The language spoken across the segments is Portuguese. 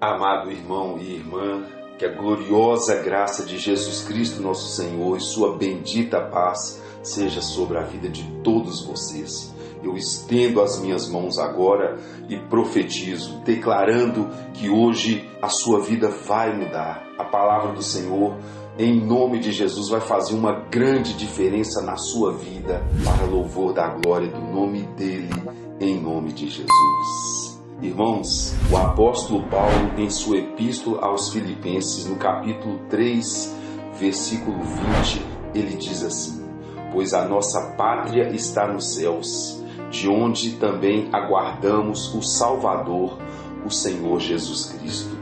Amado irmão e irmã, que a gloriosa graça de Jesus Cristo, nosso Senhor, e sua bendita paz seja sobre a vida de todos vocês. Eu estendo as minhas mãos agora e profetizo, declarando que hoje a sua vida vai mudar. A palavra do Senhor, em nome de Jesus, vai fazer uma grande diferença na sua vida, para louvor da glória do nome dele, em nome de Jesus. Irmãos, o apóstolo Paulo, em sua epístola aos Filipenses, no capítulo 3, versículo 20, ele diz assim: pois a nossa pátria está nos céus, de onde também aguardamos o Salvador, o Senhor Jesus Cristo.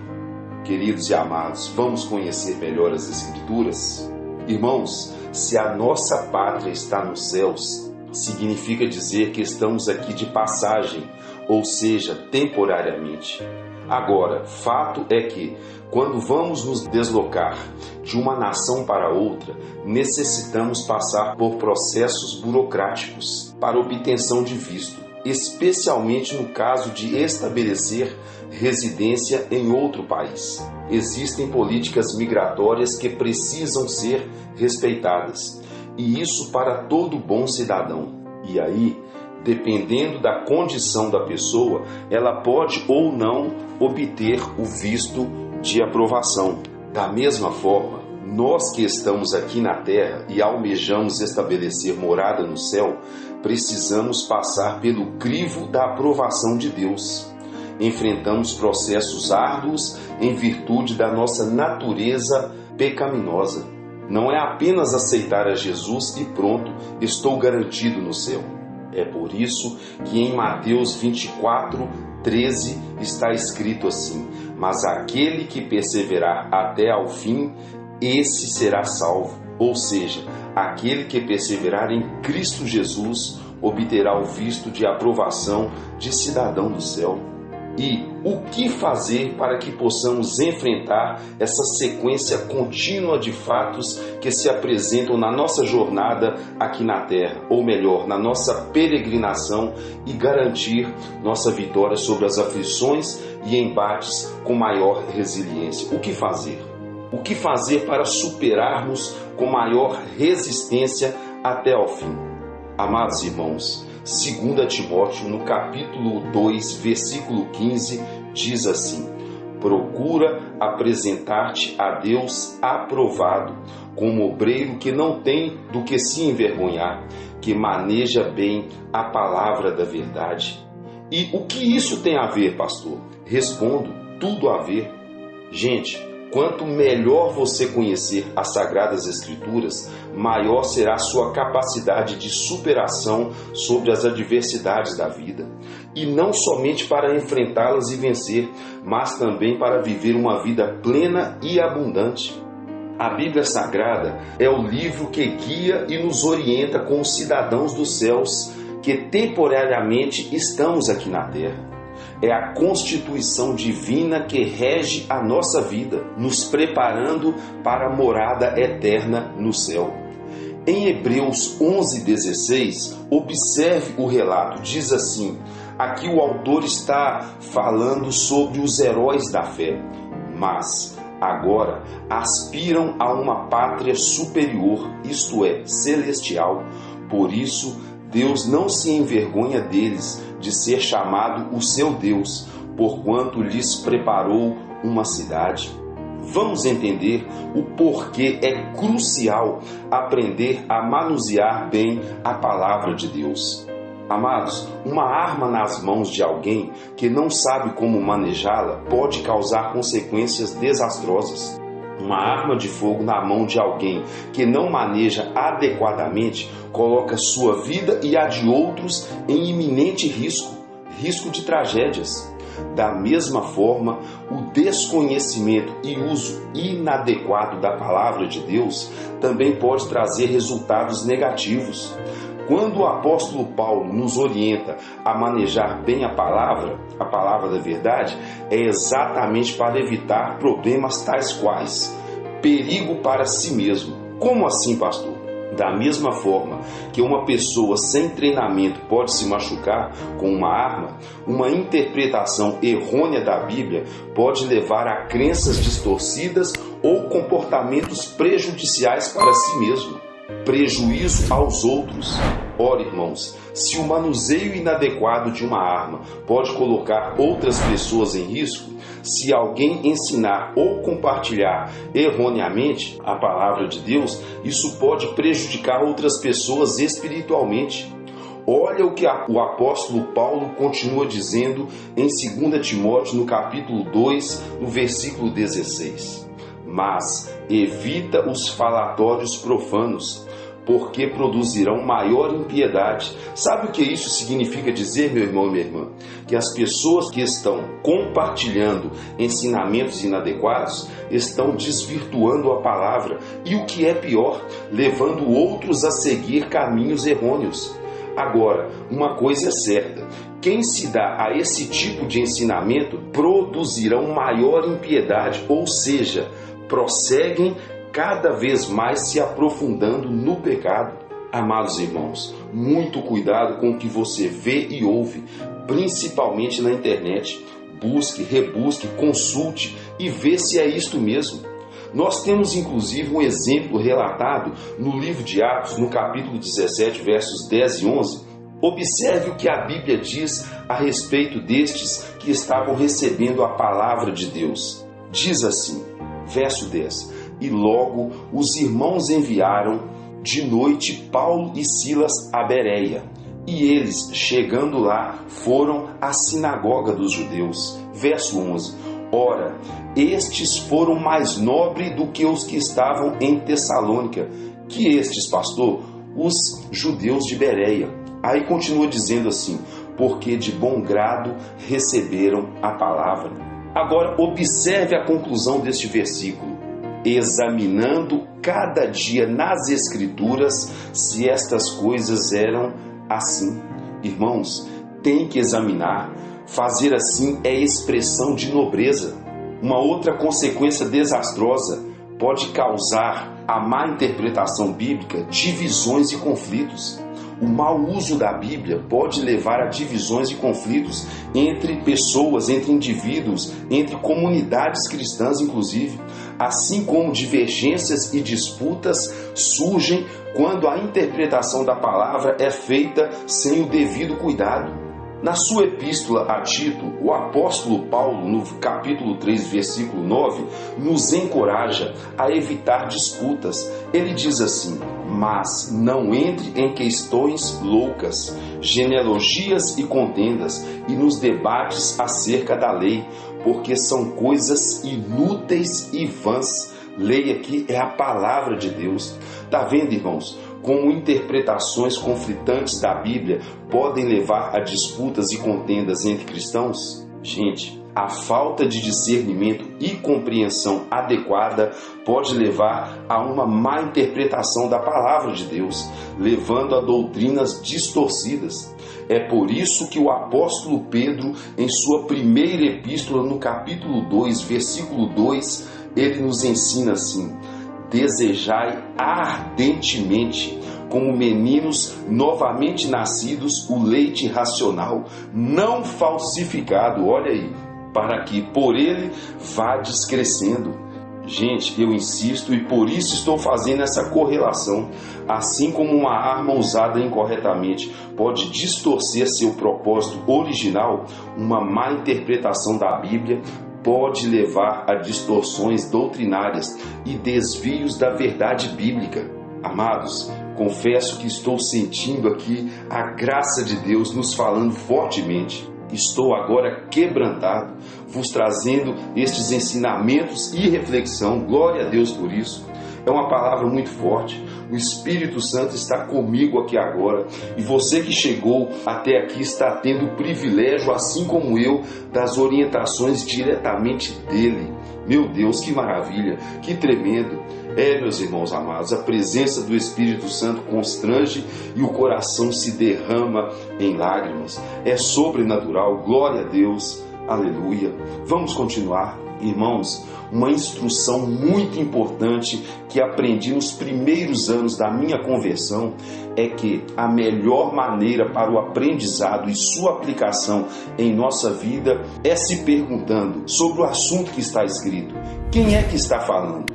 Queridos e amados, vamos conhecer melhor as Escrituras? Irmãos, se a nossa pátria está nos céus, significa dizer que estamos aqui de passagem, ou seja, temporariamente. Agora, fato é que, quando vamos nos deslocar de uma nação para outra, necessitamos passar por processos burocráticos para obtenção de visto, especialmente no caso de estabelecer residência em outro país. Existem políticas migratórias que precisam ser respeitadas, e isso para todo bom cidadão. E aí, dependendo da condição da pessoa, ela pode ou não obter o visto de aprovação. Da mesma forma, nós que estamos aqui na terra e almejamos estabelecer morada no céu, precisamos passar pelo crivo da aprovação de Deus. Enfrentamos processos árduos em virtude da nossa natureza pecaminosa. Não é apenas aceitar a Jesus e pronto, estou garantido no céu. É por isso que em Mateus 24, 13 está escrito assim: mas aquele que perseverar até ao fim, esse será salvo. Ou seja, aquele que perseverar em Cristo Jesus obterá o visto de aprovação de cidadão do céu. E o que fazer para que possamos enfrentar essa sequência contínua de fatos que se apresentam na nossa jornada aqui na Terra, ou melhor, na nossa peregrinação, e garantir nossa vitória sobre as aflições e embates com maior resiliência? O que fazer? O que fazer para superarmos com maior resistência até ao fim? Amados irmãos, 2 Timóteo, no capítulo 2, versículo 15, diz assim: procura apresentar-te a Deus aprovado, como obreiro que não tem do que se envergonhar, que maneja bem a palavra da verdade. E o que isso tem a ver, pastor? Respondo, tudo a ver. Gente, quanto melhor você conhecer as Sagradas Escrituras, maior será a sua capacidade de superação sobre as adversidades da vida. E não somente para enfrentá-las e vencer, mas também para viver uma vida plena e abundante. A Bíblia Sagrada é o livro que guia e nos orienta como cidadãos dos céus, que temporariamente estamos aqui na terra. É a constituição divina que rege a nossa vida, nos preparando para a morada eterna no céu. Em Hebreus 11:16, observe o relato, diz assim: aqui o autor está falando sobre os heróis da fé, mas agora aspiram a uma pátria superior, isto é, celestial. Por isso, Deus não se envergonha deles, de ser chamado o seu Deus, porquanto lhes preparou uma cidade. Vamos entender o porquê é crucial aprender a manusear bem a palavra de Deus. Amados, uma arma nas mãos de alguém que não sabe como manejá-la pode causar consequências desastrosas. Uma arma de fogo na mão de alguém que não maneja adequadamente coloca sua vida e a de outros em iminente risco de tragédias. Da mesma forma, o desconhecimento e uso inadequado da palavra de Deus também pode trazer resultados negativos. Quando o apóstolo Paulo nos orienta a manejar bem a palavra da verdade, é exatamente para evitar problemas tais quais perigo para si mesmo. Como assim, pastor? Da mesma forma que uma pessoa sem treinamento pode se machucar com uma arma, uma interpretação errônea da Bíblia pode levar a crenças distorcidas ou comportamentos prejudiciais para si mesmo, prejuízo aos outros. Ora, irmãos, se o manuseio inadequado de uma arma pode colocar outras pessoas em risco, se alguém ensinar ou compartilhar erroneamente a palavra de Deus, isso pode prejudicar outras pessoas espiritualmente. Olha o que o apóstolo Paulo continua dizendo em 2 Timóteo, no capítulo 2, no versículo 16. Mas evita os falatórios profanos, porque produzirão maior impiedade. Sabe o que isso significa dizer, meu irmão e minha irmã? Que as pessoas que estão compartilhando ensinamentos inadequados estão desvirtuando a palavra e, o que é pior, levando outros a seguir caminhos errôneos. Agora, uma coisa é certa: quem se dá a esse tipo de ensinamento produzirão maior impiedade, ou seja, prosseguem cada vez mais se aprofundando no pecado. Amados irmãos, muito cuidado com o que você vê e ouve, principalmente na internet. Busque, rebusque, consulte e vê se é isto mesmo. Nós temos inclusive um exemplo relatado no livro de Atos, no capítulo 17, versos 10 e 11. Observe o que a Bíblia diz a respeito destes que estavam recebendo a palavra de Deus. Diz assim, verso 10: E logo os irmãos enviaram de noite Paulo e Silas a Bereia. E eles, chegando lá, foram à sinagoga dos judeus. Verso 11. Ora, estes foram mais nobres do que os que estavam em Tessalônica. Que estes, pastor? Os judeus de Bereia. Aí continua dizendo assim: porque de bom grado receberam a palavra. Agora observe a conclusão deste versículo: examinando cada dia nas Escrituras se estas coisas eram assim. Irmãos, tem que examinar. Fazer assim é expressão de nobreza. Uma outra consequência desastrosa pode causar a má interpretação bíblica, divisões e conflitos. O mau uso da Bíblia pode levar a divisões e conflitos entre pessoas, entre indivíduos, entre comunidades cristãs, inclusive, assim como divergências e disputas surgem quando a interpretação da palavra é feita sem o devido cuidado. Na sua epístola a Tito, o apóstolo Paulo, no capítulo 3, versículo 9, nos encoraja a evitar disputas. Ele diz assim: mas não entre em questões loucas, genealogias e contendas, e nos debates acerca da lei, porque são coisas inúteis e vãs. Lei aqui é a palavra de Deus. Está vendo, irmãos, como interpretações conflitantes da Bíblia podem levar a disputas e contendas entre cristãos? Gente, a falta de discernimento e compreensão adequada pode levar a uma má interpretação da palavra de Deus, levando a doutrinas distorcidas. É por isso que o apóstolo Pedro, em sua primeira epístola, no capítulo 2, versículo 2, ele nos ensina assim: desejai ardentemente, como meninos novamente nascidos, o leite racional, não falsificado, olha aí, para que por ele vades crescendo. Gente, eu insisto e por isso estou fazendo essa correlação. Assim como uma arma usada incorretamente pode distorcer seu propósito original, uma má interpretação da Bíblia pode levar a distorções doutrinárias e desvios da verdade bíblica. Amados, confesso que estou sentindo aqui a graça de Deus nos falando fortemente. Estou agora quebrantado, vos trazendo estes ensinamentos e reflexão. Glória a Deus por isso. É uma palavra muito forte. O Espírito Santo está comigo aqui agora. E você que chegou até aqui está tendo o privilégio, assim como eu, das orientações diretamente dele. Meu Deus, que maravilha, que tremendo. Meus irmãos amados, a presença do Espírito Santo constrange e o coração se derrama em lágrimas. É sobrenatural, glória a Deus, aleluia. Vamos continuar. Irmãos, uma instrução muito importante que aprendi nos primeiros anos da minha conversão é que a melhor maneira para o aprendizado e sua aplicação em nossa vida é se perguntando sobre o assunto que está escrito. Quem é que está falando?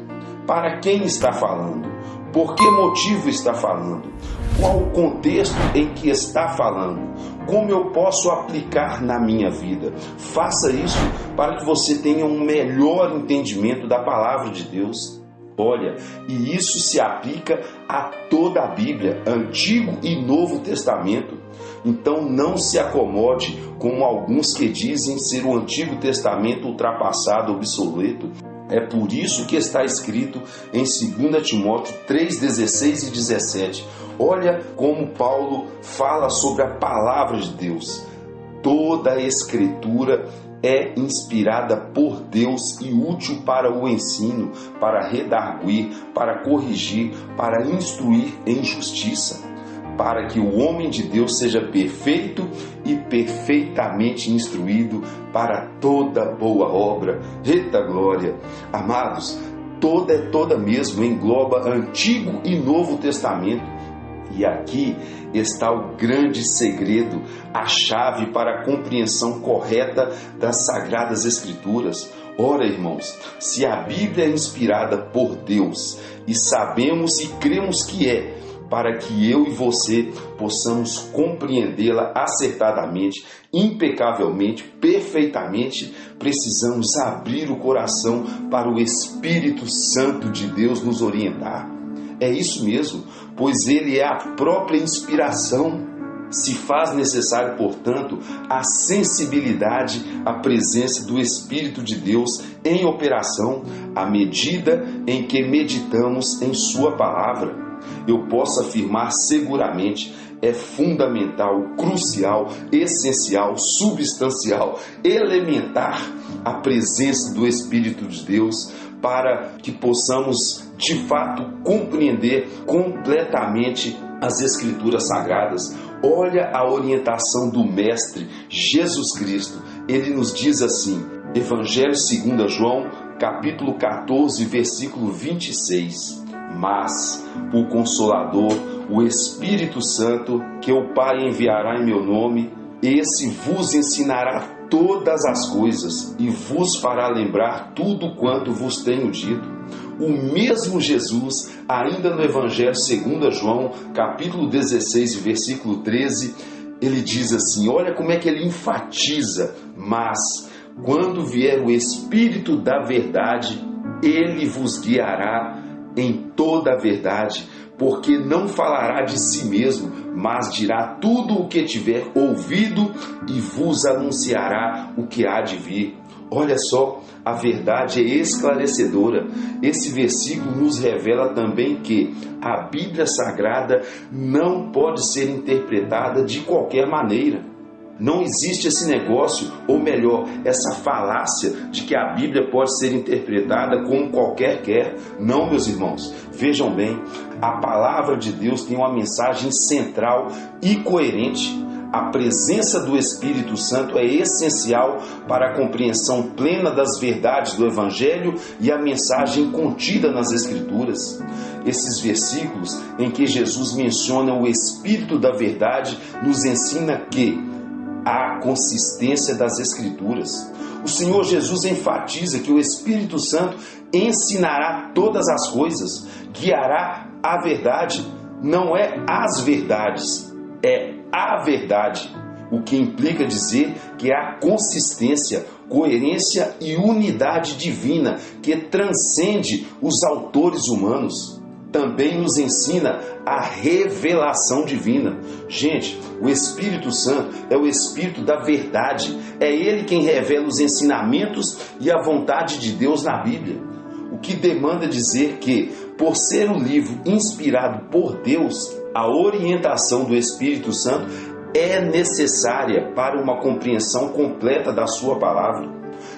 Para quem está falando? Por que motivo está falando? Qual o contexto em que está falando? Como eu posso aplicar na minha vida? Faça isso para que você tenha um melhor entendimento da palavra de Deus. Olha, e isso se aplica a toda a Bíblia, Antigo e Novo Testamento. Então não se acomode como alguns que dizem ser o Antigo Testamento ultrapassado, obsoleto. É por isso que está escrito em 2 Timóteo 3, 16 e 17. Olha como Paulo fala sobre a palavra de Deus. Toda a Escritura é inspirada por Deus e útil para o ensino, para redarguir, para corrigir, para instruir em justiça, para que o homem de Deus seja perfeito e perfeitamente instruído para toda boa obra. Eita glória! Amados, toda mesmo engloba Antigo e Novo Testamento. E aqui está o grande segredo, a chave para a compreensão correta das Sagradas Escrituras. Ora, irmãos, se a Bíblia é inspirada por Deus, e sabemos e cremos que é, para que eu e você possamos compreendê-la acertadamente, impecavelmente, perfeitamente, precisamos abrir o coração para o Espírito Santo de Deus nos orientar. É isso mesmo, pois ele é a própria inspiração. Se faz necessário, portanto, a sensibilidade à presença do Espírito de Deus em operação, à medida em que meditamos em sua palavra. Eu posso afirmar seguramente, é fundamental, crucial, essencial, substancial, elementar a presença do Espírito de Deus para que possamos, de fato, compreender completamente as Escrituras Sagradas. Olha a orientação do Mestre Jesus Cristo. Ele nos diz assim, Evangelho segundo João, capítulo 14, versículo 26. Mas o Consolador, o Espírito Santo, que o Pai enviará em meu nome, esse vos ensinará todas as coisas e vos fará lembrar tudo quanto vos tenho dito. O mesmo Jesus, ainda no Evangelho segundo João, capítulo 16, versículo 13, ele diz assim, olha como é que ele enfatiza, mas quando vier o Espírito da verdade, ele vos guiará em toda a verdade, porque não falará de si mesmo, mas dirá tudo o que tiver ouvido e vos anunciará o que há de vir. Olha só, a verdade é esclarecedora. Esse versículo nos revela também que a Bíblia Sagrada não pode ser interpretada de qualquer maneira. Não existe esse negócio, ou melhor, essa falácia de que a Bíblia pode ser interpretada como qualquer quer. Não, meus irmãos, vejam bem, a palavra de Deus tem uma mensagem central e coerente. A presença do Espírito Santo é essencial para a compreensão plena das verdades do Evangelho e a mensagem contida nas Escrituras. Esses versículos em que Jesus menciona o Espírito da verdade nos ensina que a consistência das Escrituras. O Senhor Jesus enfatiza que o Espírito Santo ensinará todas as coisas, guiará a verdade. Não é as verdades, é a verdade, o que implica dizer que há consistência, coerência e unidade divina que transcende os autores humanos. Também nos ensina a revelação divina. Gente, o Espírito Santo é o Espírito da verdade. É Ele quem revela os ensinamentos e a vontade de Deus na Bíblia. O que demanda dizer que, por ser um livro inspirado por Deus, a orientação do Espírito Santo é necessária para uma compreensão completa da sua palavra.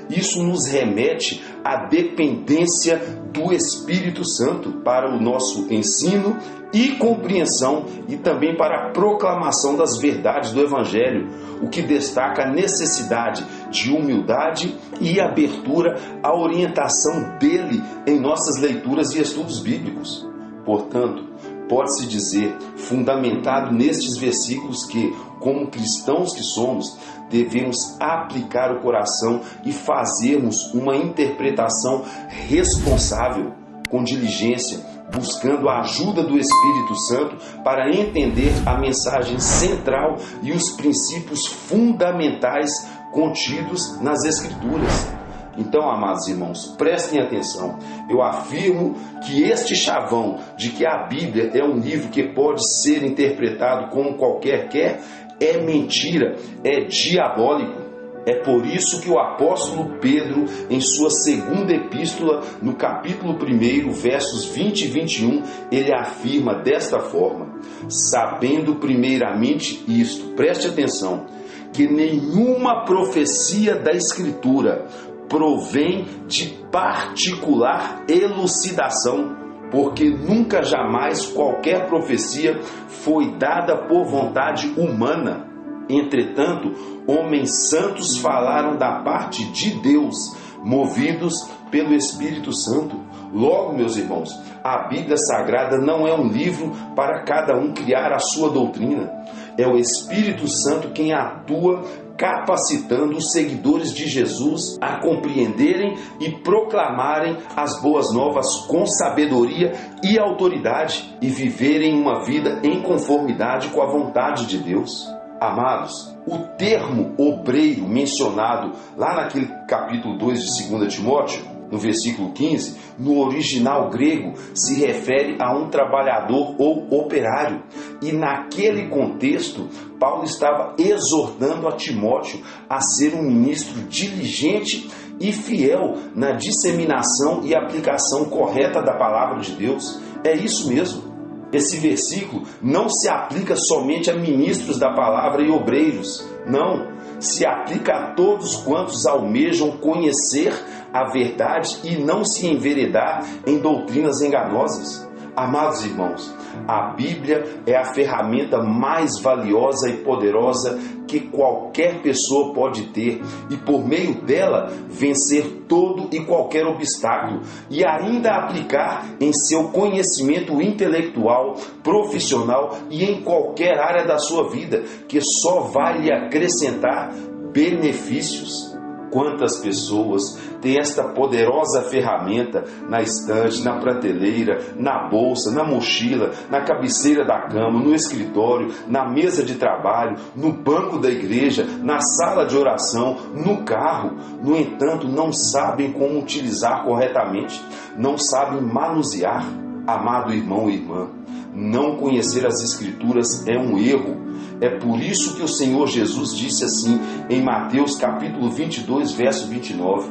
Isso nos remete à dependência do Espírito Santo para o nosso ensino e compreensão e também para a proclamação das verdades do Evangelho, o que destaca a necessidade de humildade e abertura à orientação dele em nossas leituras e estudos bíblicos. Portanto, pode-se dizer, fundamentado nestes versículos, que, como cristãos que somos, devemos aplicar o coração e fazermos uma interpretação responsável, com diligência, buscando a ajuda do Espírito Santo para entender a mensagem central e os princípios fundamentais contidos nas Escrituras. Então, amados irmãos, prestem atenção. Eu afirmo que este chavão de que a Bíblia é um livro que pode ser interpretado como qualquer quer é mentira, é diabólico. É por isso que o apóstolo Pedro, em sua segunda epístola, no capítulo 1, versos 20 e 21, ele afirma desta forma: sabendo primeiramente isto, preste atenção, que nenhuma profecia da Escritura provém de particular elucidação, porque nunca jamais qualquer profecia foi dada por vontade humana. Entretanto, homens santos falaram da parte de Deus, movidos pelo Espírito Santo. Logo, meus irmãos, a Bíblia Sagrada não é um livro para cada um criar a sua doutrina. É o Espírito Santo quem atua, capacitando os seguidores de Jesus a compreenderem e proclamarem as boas novas com sabedoria e autoridade e viverem uma vida em conformidade com a vontade de Deus. Amados, o termo obreiro mencionado lá naquele capítulo 2 de 2 Timóteo, no versículo 15, no original grego se refere a um trabalhador ou operário. E naquele contexto, Paulo estava exortando a Timóteo a ser um ministro diligente e fiel na disseminação e aplicação correta da palavra de Deus. É isso mesmo. Esse versículo não se aplica somente a ministros da palavra e obreiros. Não, se aplica a todos quantos almejam conhecer a verdade e não se enveredar em doutrinas enganosas. Amados irmãos, a Bíblia é a ferramenta mais valiosa e poderosa que qualquer pessoa pode ter e por meio dela vencer todo e qualquer obstáculo e ainda aplicar em seu conhecimento intelectual, profissional e em qualquer área da sua vida, que só vai lhe acrescentar benefícios. Quantas pessoas têm esta poderosa ferramenta na estante, na prateleira, na bolsa, na mochila, na cabeceira da cama, no escritório, na mesa de trabalho, no banco da igreja, na sala de oração, no carro. No entanto, não sabem como utilizar corretamente, não sabem manusear. Amado irmão e irmã, não conhecer as Escrituras é um erro. É por isso que o Senhor Jesus disse assim em Mateus capítulo 22, verso 29.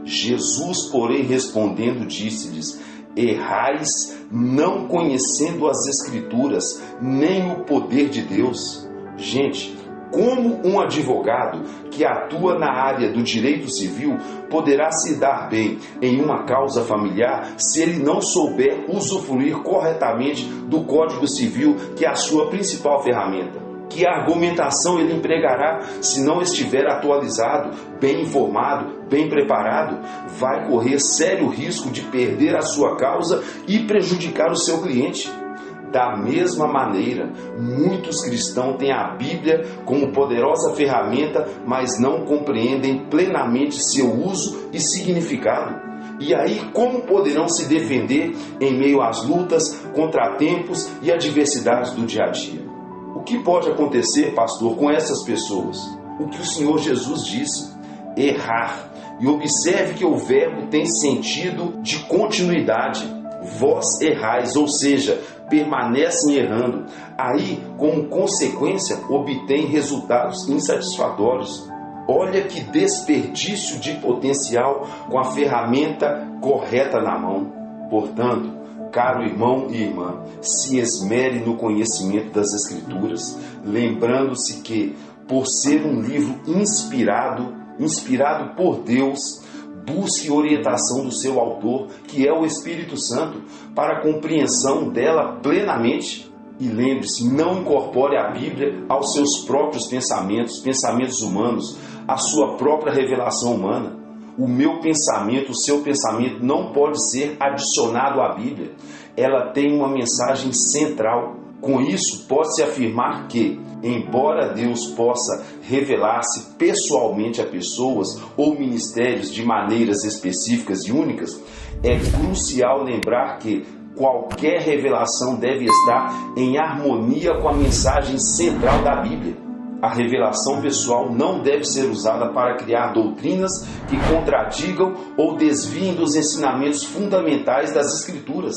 Jesus, porém, respondendo, disse-lhes: errais, não conhecendo as Escrituras, nem o poder de Deus. Gente, como um advogado que atua na área do direito civil poderá se dar bem em uma causa familiar se ele não souber usufruir corretamente do Código Civil, que é a sua principal ferramenta? Que argumentação ele empregará se não estiver atualizado, bem informado, bem preparado? Vai correr sério risco de perder a sua causa e prejudicar o seu cliente. Da mesma maneira, muitos cristãos têm a Bíblia como poderosa ferramenta, mas não compreendem plenamente seu uso e significado. E aí, como poderão se defender em meio às lutas, contratempos e adversidades do dia a dia? O que pode acontecer, pastor, com essas pessoas? O que o Senhor Jesus disse: errar. E observe que o verbo tem sentido de continuidade. Vós errais, ou seja, permanecem errando. Aí, como consequência, obtém resultados insatisfatórios. Olha que desperdício de potencial com a ferramenta correta na mão. Portanto, caro irmão e irmã, se esmere no conhecimento das Escrituras, lembrando-se que, por ser um livro inspirado, inspirado por Deus, busque orientação do seu autor, que é o Espírito Santo, para a compreensão dela plenamente. E lembre-se, não incorpore a Bíblia aos seus próprios pensamentos humanos, à sua própria revelação humana. O meu pensamento, o seu pensamento não pode ser adicionado à Bíblia. Ela tem uma mensagem central. Com isso, pode-se afirmar que, embora Deus possa revelar-se pessoalmente a pessoas ou ministérios de maneiras específicas e únicas, é crucial lembrar que qualquer revelação deve estar em harmonia com a mensagem central da Bíblia. A revelação pessoal não deve ser usada para criar doutrinas que contradigam ou desviem dos ensinamentos fundamentais das Escrituras.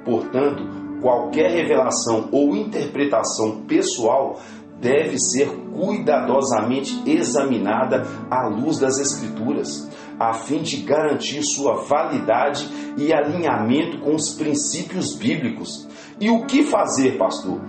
Portanto, qualquer revelação ou interpretação pessoal deve ser cuidadosamente examinada à luz das Escrituras, a fim de garantir sua validade e alinhamento com os princípios bíblicos. E o que fazer, pastor?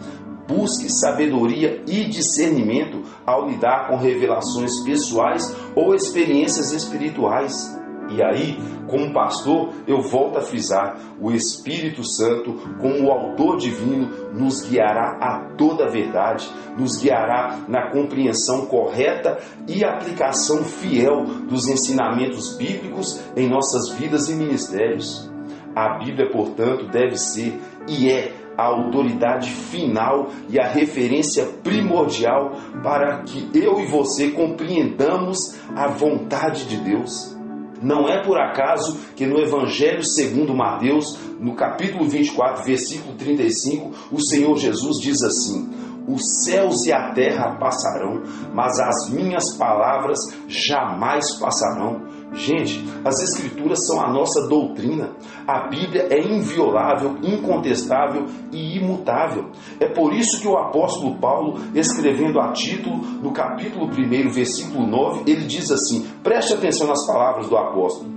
Busque sabedoria e discernimento ao lidar com revelações pessoais ou experiências espirituais. E aí, como pastor, eu volto a frisar, o Espírito Santo, como o autor divino, nos guiará a toda a verdade, nos guiará na compreensão correta e aplicação fiel dos ensinamentos bíblicos em nossas vidas e ministérios. A Bíblia, portanto, deve ser e é a autoridade final e a referência primordial para que eu e você compreendamos a vontade de Deus. Não é por acaso que no Evangelho segundo Mateus, no capítulo 24, versículo 35, o Senhor Jesus diz assim: os céus e a terra passarão, mas as minhas palavras jamais passarão. Gente, as Escrituras são a nossa doutrina. A Bíblia é inviolável, incontestável e imutável. É por isso que o apóstolo Paulo, escrevendo a Tito, no capítulo 1, versículo 9, ele diz assim, preste atenção nas palavras do apóstolo: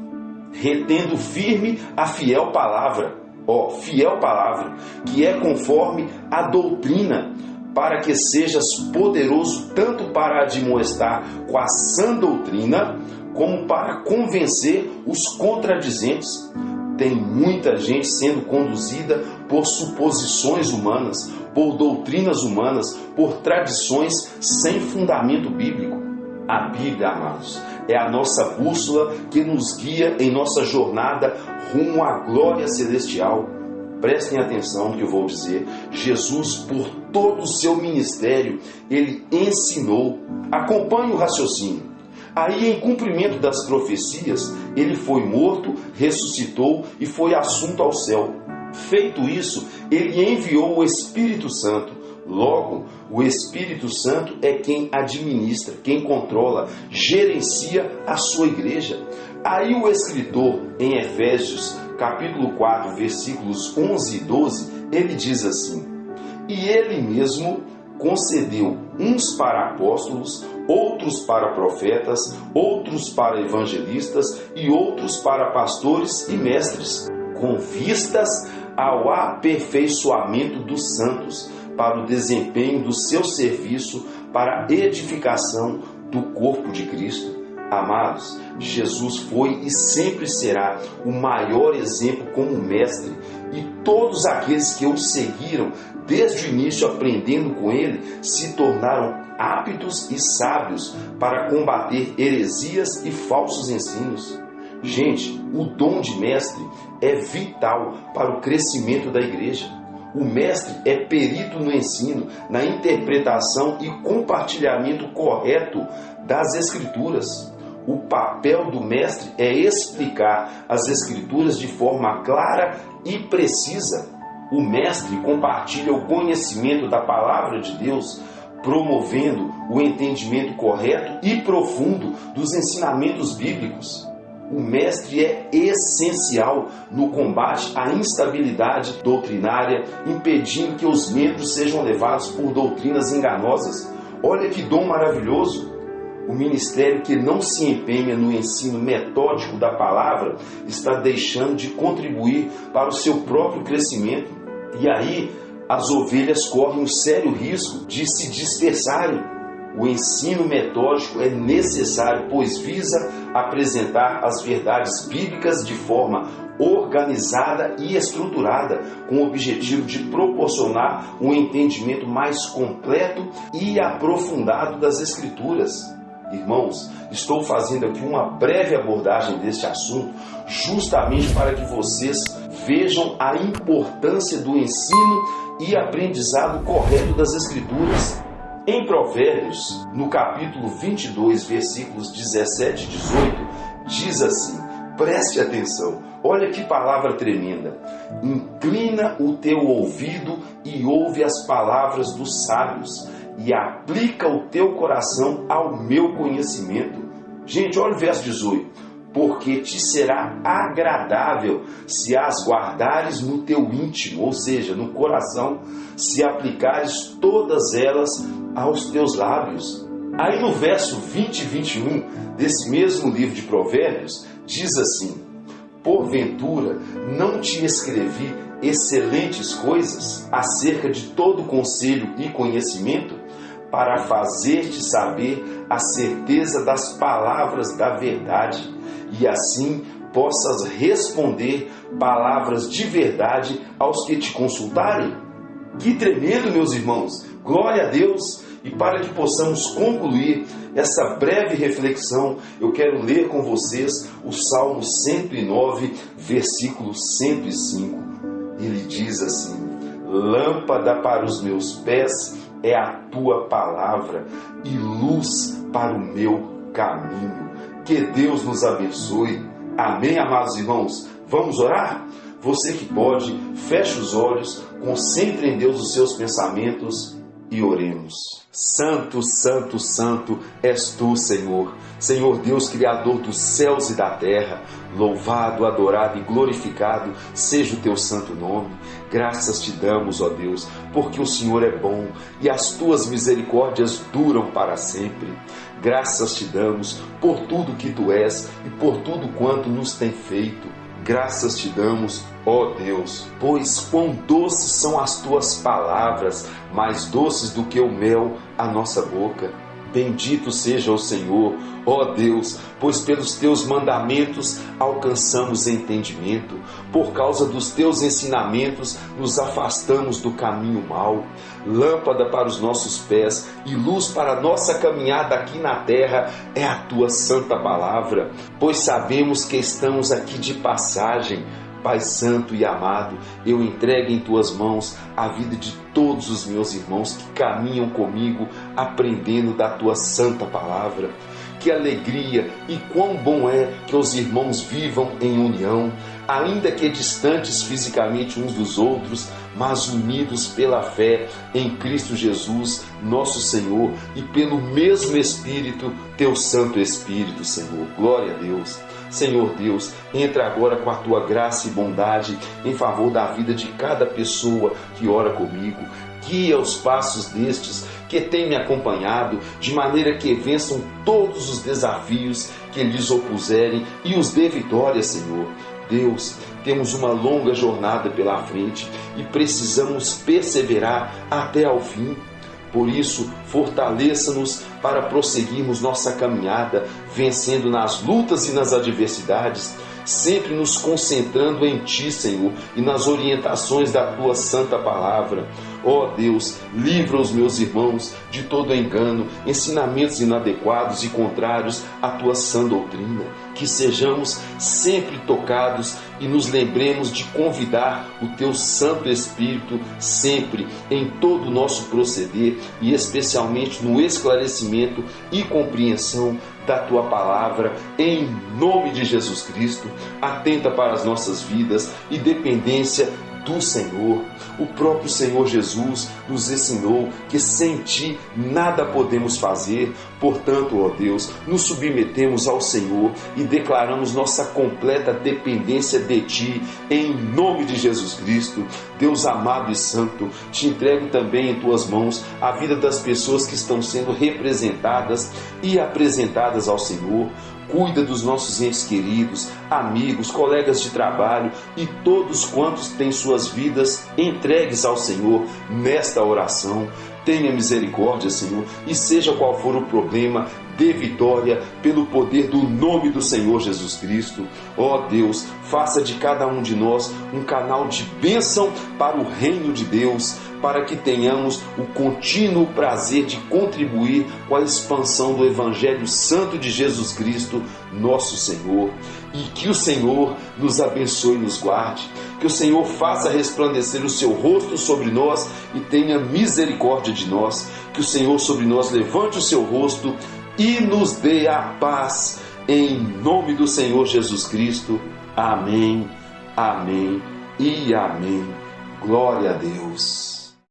retendo firme a fiel palavra, fiel palavra, que é conforme a doutrina, para que sejas poderoso tanto para admoestar com a sã doutrina, como para convencer os contradizentes. Tem muita gente sendo conduzida por suposições humanas, por doutrinas humanas, por tradições sem fundamento bíblico. A Bíblia, amados, é a nossa bússola que nos guia em nossa jornada rumo à glória celestial. Prestem atenção no que eu vou dizer. Jesus, por todo o seu ministério, ele ensinou. Acompanhe o raciocínio. Aí, em cumprimento das profecias, ele foi morto, ressuscitou e foi assunto ao céu. Feito isso, ele enviou o Espírito Santo. Logo, o Espírito Santo é quem administra, quem controla, gerencia a sua igreja. Aí o escritor, em Efésios, capítulo 4, versículos 11 e 12, ele diz assim: e ele mesmo concedeu uns para apóstolos, outros para profetas, outros para evangelistas e outros para pastores e mestres, com vistas ao aperfeiçoamento dos santos, para o desempenho do seu serviço, para a edificação do corpo de Cristo. Amados, Jesus foi e sempre será o maior exemplo como mestre, e todos aqueles que o seguiram desde o início aprendendo com ele se tornaram aptos e sábios para combater heresias e falsos ensinos. Gente, o dom de mestre é vital para o crescimento da igreja. O mestre é perito no ensino, na interpretação e compartilhamento correto das Escrituras. O papel do mestre é explicar as Escrituras de forma clara e precisa. O mestre compartilha o conhecimento da palavra de Deus, promovendo o entendimento correto e profundo dos ensinamentos bíblicos. O mestre é essencial no combate à instabilidade doutrinária, impedindo que os membros sejam levados por doutrinas enganosas. Olha que dom maravilhoso! O ministério que não se empenha no ensino metódico da palavra está deixando de contribuir para o seu próprio crescimento. E aí as ovelhas correm um sério risco de se dispersarem. O ensino metódico é necessário, pois visa apresentar as verdades bíblicas de forma organizada e estruturada, com o objetivo de proporcionar um entendimento mais completo e aprofundado das Escrituras. Irmãos, estou fazendo aqui uma breve abordagem deste assunto, justamente para que vocês vejam a importância do ensino e aprendizado correto das Escrituras. Em Provérbios, no capítulo 22, versículos 17 e 18, diz assim, preste atenção, olha que palavra tremenda. Inclina o teu ouvido e ouve as palavras dos sábios, e aplica o teu coração ao meu conhecimento. Gente, olha o verso 18. Porque te será agradável se as guardares no teu íntimo, ou seja, no coração, se aplicares todas elas aos teus lábios. Aí no verso 20 e 21 desse mesmo livro de Provérbios, diz assim, porventura não te escrevi excelentes coisas acerca de todo conselho e conhecimento, para fazer-te saber a certeza das palavras da verdade, e assim possas responder palavras de verdade aos que te consultarem. Que tremendo, meus irmãos! Glória a Deus! E para que possamos concluir essa breve reflexão, eu quero ler com vocês o Salmo 109, versículo 105. Ele diz assim, lâmpada para os meus pés é a tua palavra e luz para o meu caminho. Que Deus nos abençoe. Amém, amados irmãos? Vamos orar? Você que pode, feche os olhos, concentre em Deus os seus pensamentos e oremos. Santo, santo, santo és tu, Senhor. Senhor Deus, Criador dos céus e da terra, louvado, adorado e glorificado seja o teu santo nome. Graças te damos, ó Deus, porque o Senhor é bom e as tuas misericórdias duram para sempre. Graças te damos por tudo que tu és e por tudo quanto nos tem feito. Graças te damos, ó Deus, pois quão doces são as tuas palavras, mais doces do que o mel a nossa boca. Bendito seja o Senhor, ó Deus, pois pelos teus mandamentos alcançamos entendimento. Por causa dos teus ensinamentos nos afastamos do caminho mau. Lâmpada para os nossos pés e luz para a nossa caminhada aqui na terra é a tua santa palavra, pois sabemos que estamos aqui de passagem. Pai santo e amado, eu entrego em tuas mãos a vida de todos os meus irmãos que caminham comigo aprendendo da tua santa palavra. Que alegria e quão bom é que os irmãos vivam em união, ainda que distantes fisicamente uns dos outros, mas unidos pela fé em Cristo Jesus, nosso Senhor, e pelo mesmo Espírito, teu Santo Espírito, Senhor. Glória a Deus. Senhor Deus, entra agora com a tua graça e bondade em favor da vida de cada pessoa que ora comigo. Guia os passos destes que têm me acompanhado, de maneira que vençam todos os desafios que lhes opuserem e os dê vitória, Senhor. Deus, temos uma longa jornada pela frente e precisamos perseverar até ao fim. Por isso, fortaleça-nos para prosseguirmos nossa caminhada, vencendo nas lutas e nas adversidades, sempre nos concentrando em Ti, Senhor, e nas orientações da Tua santa palavra. Ó Deus, livra os meus irmãos de todo engano, ensinamentos inadequados e contrários à Tua sã doutrina. Que sejamos sempre tocados e nos lembremos de convidar o Teu Santo Espírito sempre em todo o nosso proceder e especialmente no esclarecimento e compreensão da Tua palavra, em nome de Jesus Cristo. Atenta para as nossas vidas e dependência do Senhor. O próprio Senhor Jesus nos ensinou que sem Ti nada podemos fazer. Portanto, ó Deus, nos submetemos ao Senhor e declaramos nossa completa dependência de Ti, em nome de Jesus Cristo. Deus amado e santo, te entrego também em Tuas mãos a vida das pessoas que estão sendo representadas e apresentadas ao Senhor. Cuida dos nossos entes queridos, amigos, colegas de trabalho e todos quantos têm suas vidas entregues ao Senhor nesta oração. Tenha misericórdia, Senhor, e seja qual for o problema, dê vitória pelo poder do nome do Senhor Jesus Cristo. Ó Deus, faça de cada um de nós um canal de bênção para o reino de Deus, para que tenhamos o contínuo prazer de contribuir com a expansão do Evangelho Santo de Jesus Cristo, nosso Senhor. E que o Senhor nos abençoe e nos guarde, que o Senhor faça resplandecer o seu rosto sobre nós e tenha misericórdia de nós, que o Senhor sobre nós levante o seu rosto e nos dê a paz, em nome do Senhor Jesus Cristo. Amém, amém e amém. Glória a Deus.